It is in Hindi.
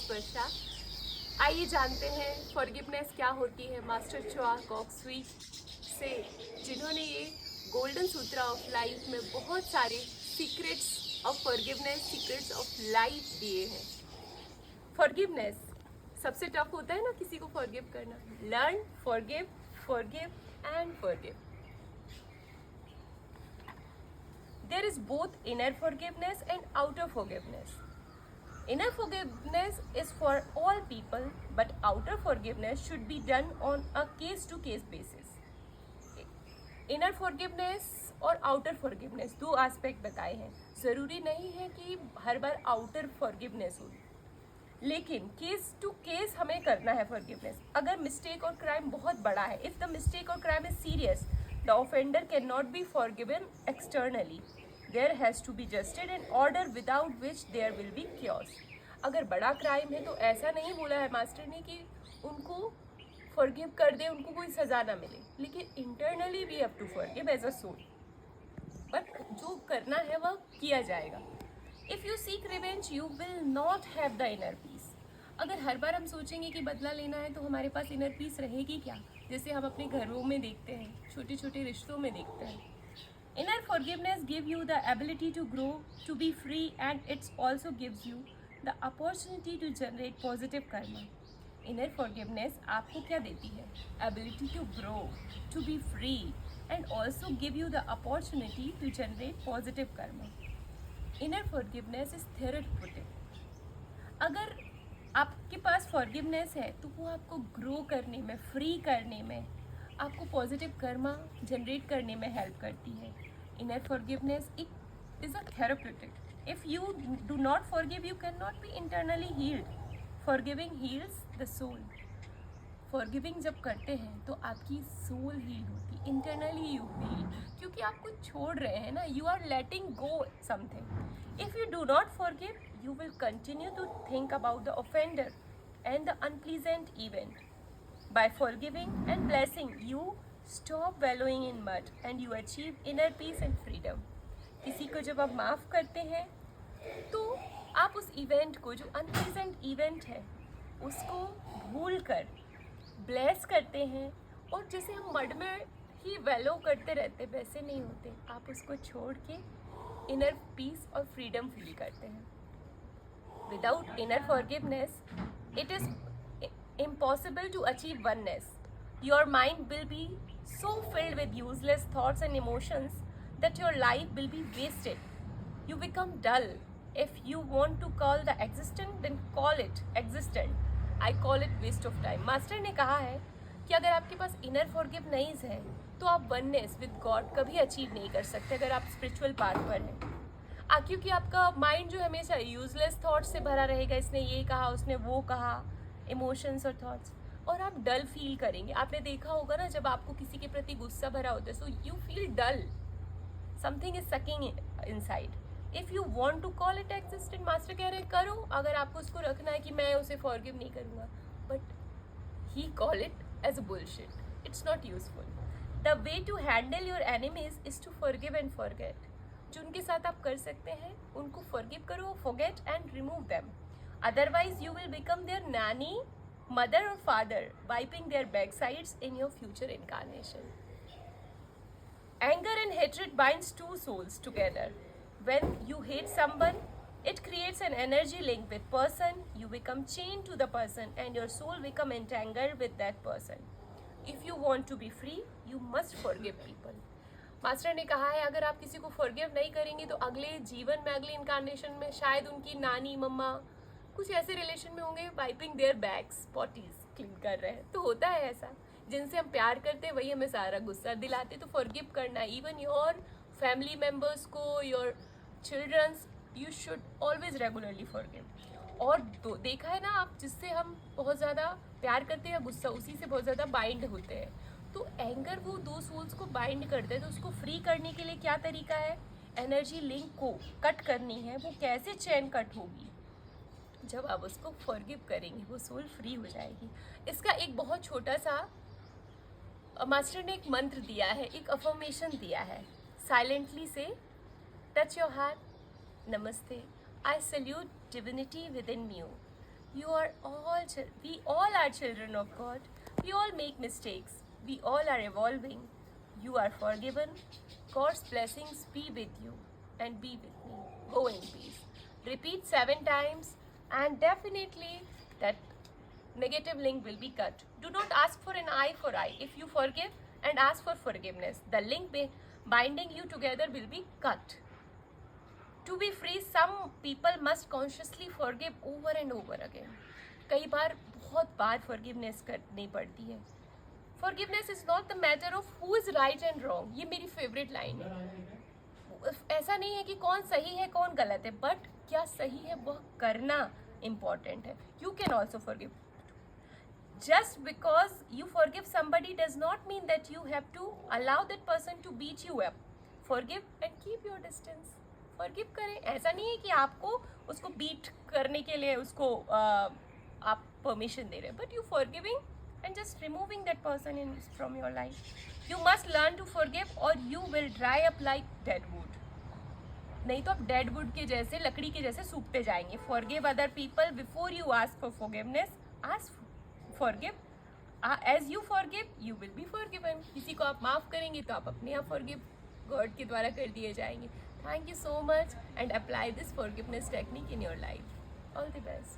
स्पर्शा। आइए जानते हैं फॉरगिवनेस क्या होती है मास्टर चोआ कॉक स्वी से, जिन्होंने ये गोल्डन सूत्र ऑफ लाइफ में बहुत सारे secrets of forgiveness, secrets of life दिए हैं। फॉरगिवनेस सबसे टफ होता है ना किसी को फॉरगिव करना। Learn, forgive, forgive and forgive. There is both inner forgiveness and outer forgiveness. Inner forgiveness is for all people, but outer forgiveness should be done on a case-to-case basis. Inner forgiveness और outer forgiveness दो एस्पेक्ट बताए हैं। ज़रूरी नहीं है कि हर बार outer forgiveness हो, लेकिन केस टू केस हमें करना है फॉरगिवनेस। अगर मिस्टेक और क्राइम बहुत बड़ा है, if the mistake or crime is serious, the offender cannot be forgiven externally. There has to be justice and order without which there will be chaos. अगर बड़ा क्राइम है तो ऐसा नहीं बोला है मास्टर ने कि उनको फॉरगिव कर दे, उनको कोई सज़ा ना मिले, लेकिन internally we have to forgive as a soul. But जो करना है वह किया जाएगा। If you seek revenge you will not have the inner peace. अगर हर बार हम सोचेंगे कि बदला लेना है तो हमारे पास इनर पीस रहेगी क्या? जैसे हम अपने घरों में देखते हैं, छोटे छोटे रिश्तों में देखते हैं। Inner forgiveness gives you the ability to grow, to be free, and it also gives you the opportunity to generate positive karma. Inner forgiveness आपको क्या देती है? Ability to grow, to be free, and also give you the opportunity to generate positive karma. Inner forgiveness is therapeutic. अगर आपके पास फॉरगिवनेस है तो वो आपको ग्रो करने में, फ्री करने में, आपको पॉजिटिव कर्मा जनरेट करने में हेल्प करती है। Inner forgiveness it is a therapeutic. If you do not forgive you can not be internally healed. Forgiving heals the soul. Forgiving जब करते हैं तो आपकी सोल हील होती, इंटरनली यू हील, क्योंकि आप कुछ छोड़ रहे हैं ना, you are letting go something. If you do not forgive you will continue to think about the offender and the unpleasant event. By forgiving and blessing, you stop wallowing in mud and you achieve inner peace and freedom. किसी को जब आप माफ़ करते हैं तो आप उस इवेंट को, जो अनप्लीजेंट इवेंट है, उसको भूल कर ब्लेस करते हैं। और जैसे हम मड में ही वैलो करते रहते वैसे नहीं होते, आप उसको छोड़ के इनर पीस और फ्रीडम फील करते हैं। Without inner forgiveness, it is impossible to achieve oneness. Your mind will be so filled with useless thoughts and emotions that your life will be wasted. You become dull. If you want to call the existent, then call it existent. I call it waste of time. Master ने कहा है कि अगर आपके पास inner forgiveness है तो आप oneness with God कभी अचीव नहीं कर सकते अगर आप spiritual path पर हैं। क्योंकि आपका माइंड जो हमेशा यूजलेस थॉट्स से भरा रहेगा, इसने ये कहा, उसने वो कहा, इमोशंस और थॉट्स, और आप डल फील करेंगे। आपने देखा होगा ना, जब आपको किसी के प्रति गुस्सा भरा होता है so you feel dull, something is sucking inside. If you want to call it existent, master कह रहे हैं करो। अगर आपको उसको रखना है कि मैं उसे फॉरगिव नहीं करूँगा, but he call it as a bullshit, it's not useful. The way to handle your enemies is to forgive and forget. जो उनके साथ आप कर सकते हैं उनको फॉरगिव करो, forget and remove them. Otherwise you will become their nanny, mother और father, wiping their backsides in your future incarnation. Anger and hatred binds two souls together. When you hate someone, it creates an energy link with person. You become chained to the person and your soul become entangled with that person. If you want to be free, you must forgive people. Master ने कहा है अगर आप किसी को फॉरगिव नहीं करेंगे तो अगले जीवन में, अगले इनकारनेशन में शायद उनकी नानी, मम्मा कुछ ऐसे रिलेशन में होंगे, वाइपिंग देयर बैक्स, पॉटीज क्लीन कर रहे हैं। तो होता है ऐसा, जिनसे हम प्यार करते हैं वही हमें सारा गुस्सा दिलाते। तो फॉरगिव करना, इवन योर फैमिली मेम्बर्स को, your childrens, you should always regularly forgive. और देखा है ना आप, जिससे हम बहुत ज़्यादा प्यार करते हैं, गुस्सा उसी से बहुत ज़्यादा बाइंड होते हैं। तो एंगर वो दो सोल्स को बाइंड करते हैं। तो उसको फ्री करने के लिए क्या तरीका है? एनर्जी लिंक को कट करनी है। वो कैसे चेन कट होगी? जब आप उसको फॉरगिव करेंगे वो सोल फ्री हो जाएगी। इसका एक बहुत छोटा सा मास्टर ने एक मंत्र दिया है, एक अफर्मेशन दिया है। साइलेंटली से टच योर हार्ट, नमस्ते, I salute divinity within you, We all are children of God. We all make mistakes. We all are evolving. You are forgiven. God's blessings be with you and be with me. Go in peace. Repeat 7 times, and definitely that negative link will be cut. Do not ask for an eye for eye. If you forgive and ask for forgiveness, the link binding you together will be cut. To be free, some people must consciously forgive over and over again. कई बार बहुत बार forgiveness करनी पड़ती है. Forgiveness is not the matter of who is right and wrong. ये मेरी favorite line है. ऐसा नहीं है कि कौन सही है कौन गलत है, but क्या सही है वह करना important है. You can also forgive. Just because you forgive somebody does not mean that you have to allow that person to beat you up. Forgive and keep your distance. Forgive करें. ऐसा नहीं है कि आपको उसको beat करने के लिए उसको आप permission दे रहे हैं. But you forgiving and just removing that person from your life. You must learn to forgive or you will dry up like dead wood. नहीं तो आप dead wood के जैसे लकड़ी के जैसे सूखते जाएंगे. Forgive other people before you ask for forgiveness. Forgive. As you forgive, you will be forgiven. किसी को आप माफ़ करेंगे तो आप अपने आप forgive God के द्वारा कर दिए जाएंगे. Thank you so much and apply this forgiveness technique in your life. All the best.